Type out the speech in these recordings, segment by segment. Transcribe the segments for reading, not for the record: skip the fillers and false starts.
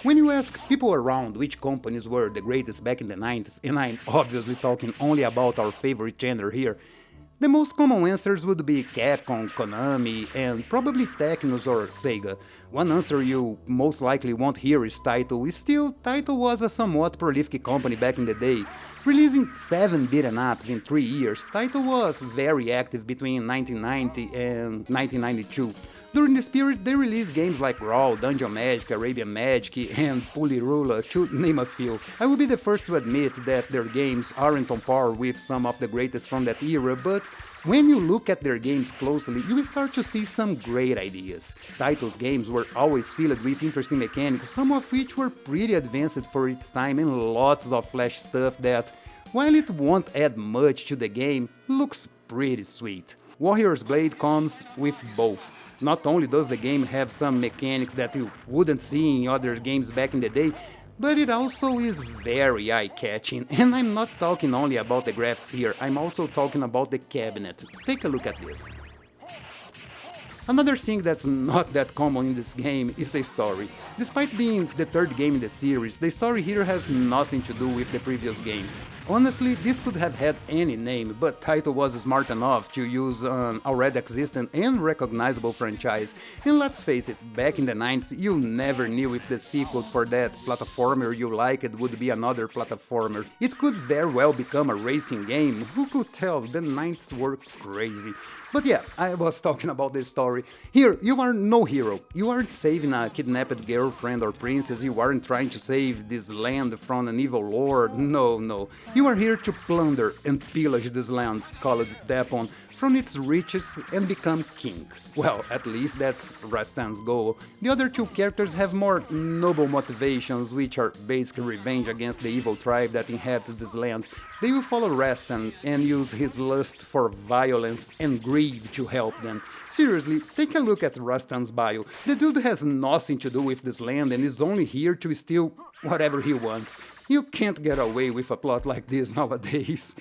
When you ask people around which companies were the greatest back in the 90s, and I'm obviously talking only about our favorite genre here, the most common answers would be Capcom, Konami, and probably Technos or Sega. One answer you most likely won't hear is Taito. Still, Taito was a somewhat prolific company back in the day. Releasing 7 beat'em ups in 3 years, Taito was very active between 1990 and 1992. During this period, they released games like Brawl, Dungeon Magic, Arabian Magic, and Pulirula, to name a few. I will be the first to admit that their games aren't on par with some of the greatest from that era, but when you look at their games closely, you will start to see some great ideas. Taito's games were always filled with interesting mechanics, some of which were pretty advanced for its time, and lots of flash stuff that, while it won't add much to the game, looks pretty sweet. Warrior's Blade comes with both. Not only does the game have some mechanics that you wouldn't see in other games back in the day, but it also is very eye-catching, and I'm not talking only about the graphics here, I'm also talking about the cabinet. Take a look at this. Another thing that's not that common in this game is the story. Despite being the third game in the series, the story here has nothing to do with the previous games. Honestly, this could have had any name, but Taito was smart enough to use an already existent and recognizable franchise. And let's face it, back in the 90s, you never knew if the sequel for that platformer you liked would be another platformer. It could very well become a racing game, who could tell, the 90s were crazy. But yeah, I was talking about the story. Here, you are no hero. You aren't saving a kidnapped girlfriend or princess, you aren't trying to save this land from an evil lord, no. You are here to plunder and pillage this land, called Dapon, from its riches and become king. Well, at least that's Rastan's goal. The other two characters have more noble motivations, which are basically revenge against the evil tribe that inhabits this land. They will follow Rastan and use his lust for violence and greed to help them. Seriously, take a look at Rastan's bio. The dude has nothing to do with this land and is only here to steal whatever he wants. You can't get away with a plot like this nowadays.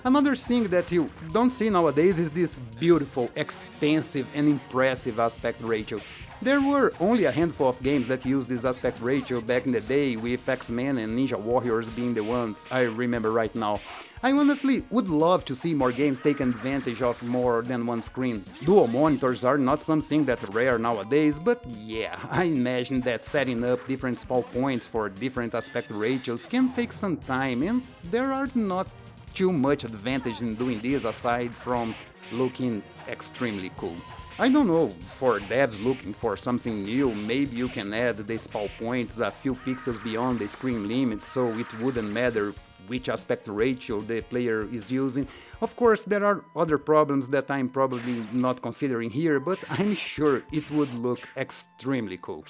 Another thing that you don't see nowadays is this beautiful, expensive and impressive aspect ratio. There were only a handful of games that used this aspect ratio back in the day, with X-Men and Ninja Warriors being the ones I remember right now. I honestly would love to see more games take advantage of more than one screen. Dual monitors are not something that rare nowadays, but yeah, I imagine that setting up different spawn points for different aspect ratios can take some time, and there are not too much advantage in doing this aside from looking extremely cool. I don't know, for devs looking for something new, maybe you can add the spawn points a few pixels beyond the screen limit so it wouldn't matter which aspect ratio the player is using. Of course, there are other problems that I'm probably not considering here, but I'm sure it would look extremely cool.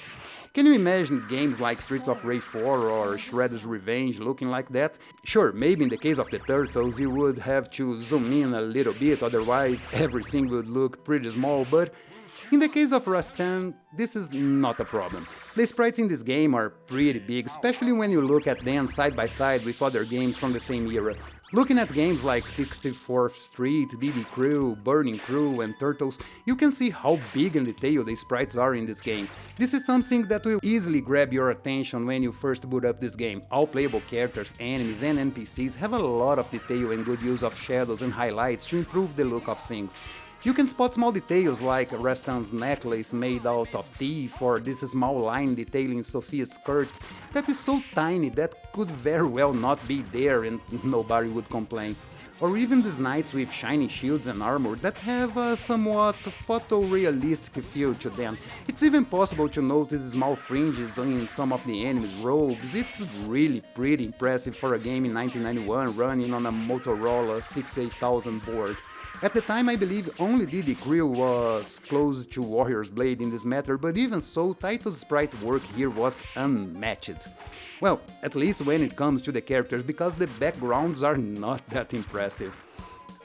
Can you imagine games like Streets of Rage 4 or Shredder's Revenge looking like that? Sure, maybe in the case of the turtles you would have to zoom in a little bit, otherwise everything would look pretty small, but in the case of Rastan, this is not a problem. The sprites in this game are pretty big, especially when you look at them side by side with other games from the same era. Looking at games like 64th Street, DD Crew, Burning Crew and Turtles, you can see how big and detailed the sprites are in this game. This is something that will easily grab your attention when you first boot up this game. All playable characters, enemies and NPCs have a lot of detail and good use of shadows and highlights to improve the look of things. You can spot small details like Rastan's necklace made out of teeth, or this small line detailing Sophia's skirts that is so tiny that could very well not be there and nobody would complain. Or even these knights with shiny shields and armor that have a somewhat photorealistic feel to them. It's even possible to notice small fringes in some of the enemies' robes. It's really pretty impressive for a game in 1991 running on a Motorola 68000 board. At the time, I believe only DD Crew was close to Warrior's Blade in this matter, but even so, Taito's sprite work here was unmatched. Well, at least when it comes to the characters, because the backgrounds are not that impressive.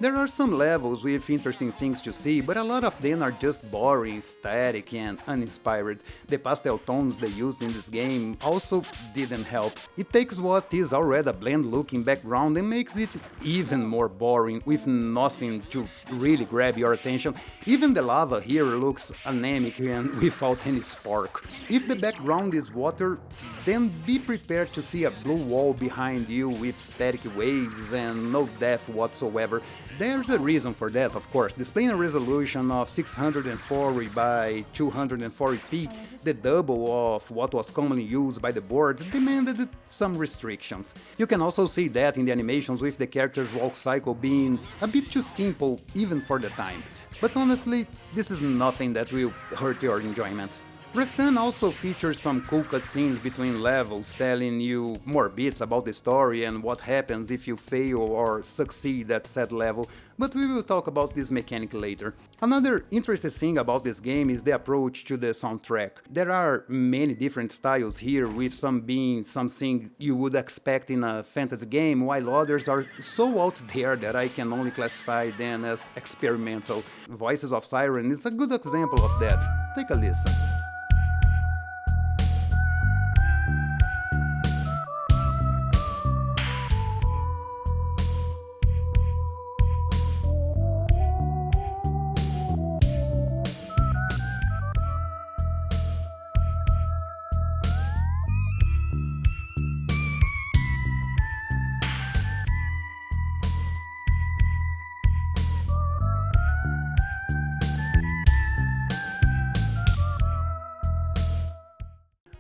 There are some levels with interesting things to see, but a lot of them are just boring, static, and uninspired. The pastel tones they used in this game also didn't help. It takes what is already a bland-looking background and makes it even more boring, with nothing to really grab your attention. Even the lava here looks anemic and without any spark. If the background is water, then be prepared to see a blue wall behind you with static waves and no depth whatsoever. There's a reason for that, of course. Displaying a resolution of 640 by 240p, the double of what was commonly used by the board, demanded some restrictions. You can also see that in the animations, with the character's walk cycle being a bit too simple even for the time. But honestly, this is nothing that will hurt your enjoyment. Rastan also features some cool cutscenes between levels, telling you more bits about the story and what happens if you fail or succeed at said level, but we will talk about this mechanic later. Another interesting thing about this game is the approach to the soundtrack. There are many different styles here, with some being something you would expect in a fantasy game, while others are so out there that I can only classify them as experimental. Voices of Siren is a good example of that. Take a listen.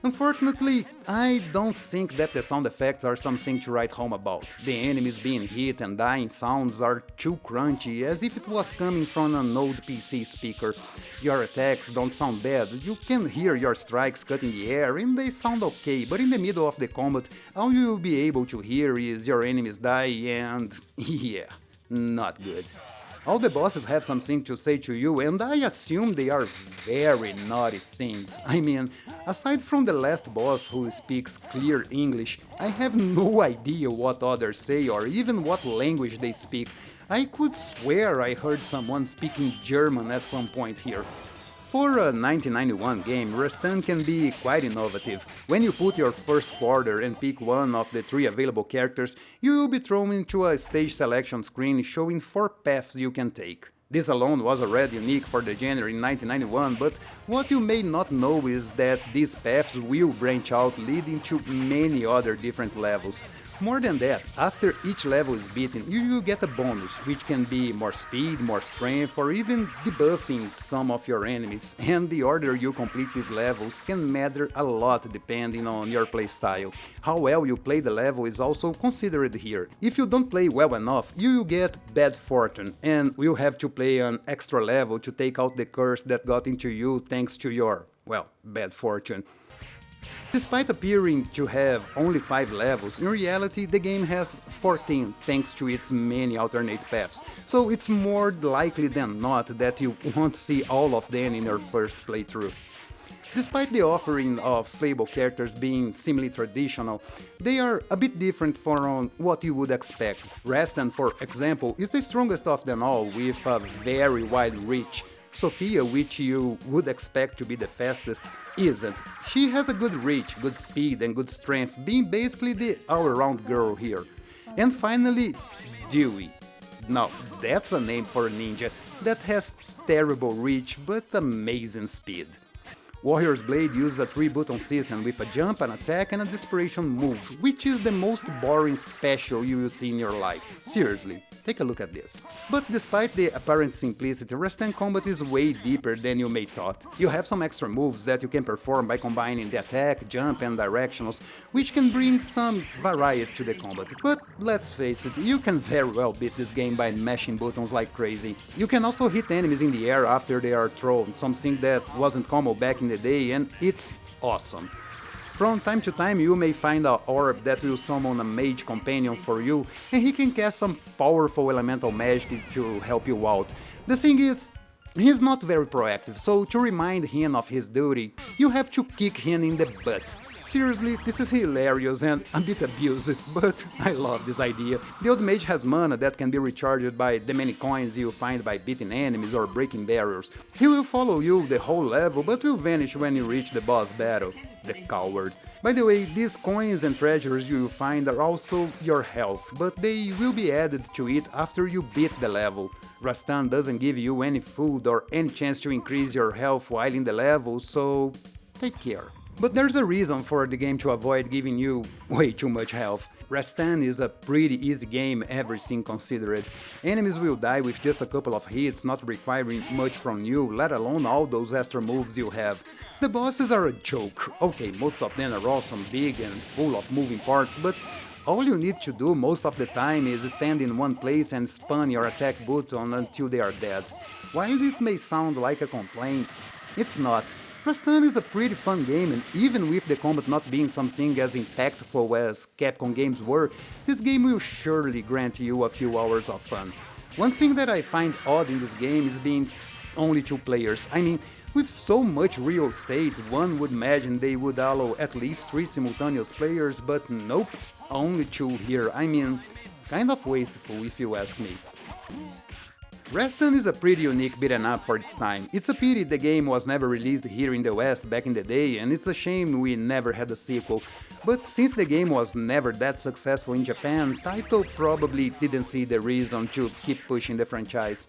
Unfortunately, I don't think that the sound effects are something to write home about. The enemies being hit and dying sounds are too crunchy, as if it was coming from an old PC speaker. Your attacks don't sound bad, you can hear your strikes cut in the air and they sound okay, but in the middle of the combat, all you will be able to hear is your enemies die and yeah, not good. All the bosses have something to say to you, and I assume they are very naughty things. I mean, aside from the last boss who speaks clear English, I have no idea what others say or even what language they speak. I could swear I heard someone speaking German at some point here. For a 1991 game, Rastan can be quite innovative. When you put your first quarter and pick one of the 3 available characters, you will be thrown into a stage selection screen showing 4 paths you can take. This alone was already unique for the genre in 1991, but what you may not know is that these paths will branch out, leading to many other different levels. More than that, after each level is beaten, you will get a bonus, which can be more speed, more strength, or even debuffing some of your enemies, and the order you complete these levels can matter a lot depending on your playstyle. How well you play the level is also considered here. If you don't play well enough, you will get bad fortune, and will have to play an extra level to take out the curse that got into you thanks to your, well, bad fortune. Despite appearing to have only 5 levels, in reality the game has 14 thanks to its many alternate paths, so it's more likely than not that you won't see all of them in your first playthrough. Despite the offering of playable characters being seemingly traditional, they are a bit different from what you would expect. Rastan, for example, is the strongest of them all, with a very wide reach. Sophia, which you would expect to be the fastest, isn't. She has a good reach, good speed and good strength, being basically the all-around girl here. And finally, Dewey. Now, that's a name for a ninja that has terrible reach but amazing speed. Warrior's Blade uses a 3-button system with a jump, an attack and a desperation move, which is the most boring special you will see in your life. Seriously, take a look at this. But despite the apparent simplicity, Rastan combat is way deeper than you may thought. You have some extra moves that you can perform by combining the attack, jump and directionals, which can bring some variety to the combat. But let's face it, you can very well beat this game by mashing buttons like crazy. You can also hit enemies in the air after they are thrown, something that wasn't common back in the day, and it's awesome. From time to time you may find an orb that will summon a mage companion for you, and he can cast some powerful elemental magic to help you out. The thing is, he's not very proactive, so to remind him of his duty, you have to kick him in the butt. Seriously, this is hilarious and a bit abusive, but I love this idea. The old mage has mana that can be recharged by the many coins you find by beating enemies or breaking barriers. He will follow you the whole level, but will vanish when you reach the boss battle. The coward. By the way, these coins and treasures you will find are also your health, but they will be added to it after you beat the level. Rastan doesn't give you any food or any chance to increase your health while in the level, so take care. But there's a reason for the game to avoid giving you way too much health. Rastan is a pretty easy game, everything considered. Enemies will die with just a couple of hits, not requiring much from you, let alone all those extra moves you have. The bosses are a joke. Okay, most of them are awesome, big and full of moving parts, but all you need to do most of the time is stand in one place and spam your attack button until they are dead. While this may sound like a complaint, it's not. Rastan is a pretty fun game, and even with the combat not being something as impactful as Capcom games were, this game will surely grant you a few hours of fun. One thing that I find odd in this game is being only 2 players. I mean, with so much real estate, one would imagine they would allow at least 3 simultaneous players, but nope, only 2 here. I mean, kind of wasteful if you ask me. Rastan is a pretty unique beat'em up for its time. It's a pity the game was never released here in the West back in the day, and it's a shame we never had a sequel. But since the game was never that successful in Japan, Taito probably didn't see the reason to keep pushing the franchise.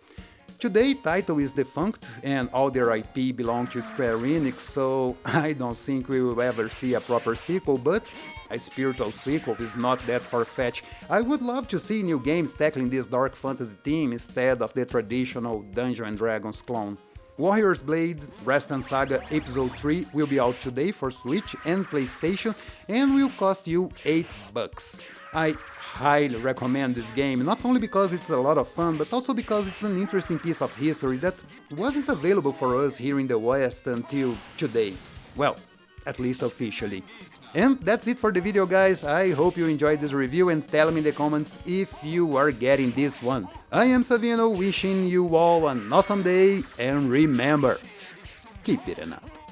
Today, Taito is defunct and all their IP belong to Square Enix, so I don't think we will ever see a proper sequel, but a spiritual sequel is not that far-fetched. I would love to see new games tackling this dark fantasy theme instead of the traditional Dungeons & Dragons clone. Warrior's Blade Rastan Saga Episode 3 will be out today for Switch and PlayStation and will cost you $8. I highly recommend this game, not only because it's a lot of fun, but also because it's an interesting piece of history that wasn't available for us here in the West until today. Well, at least officially. And that's it for the video, guys. I hope you enjoyed this review and tell me in the comments if you are getting this one. I am Savino, wishing you all an awesome day, and remember, keep it up.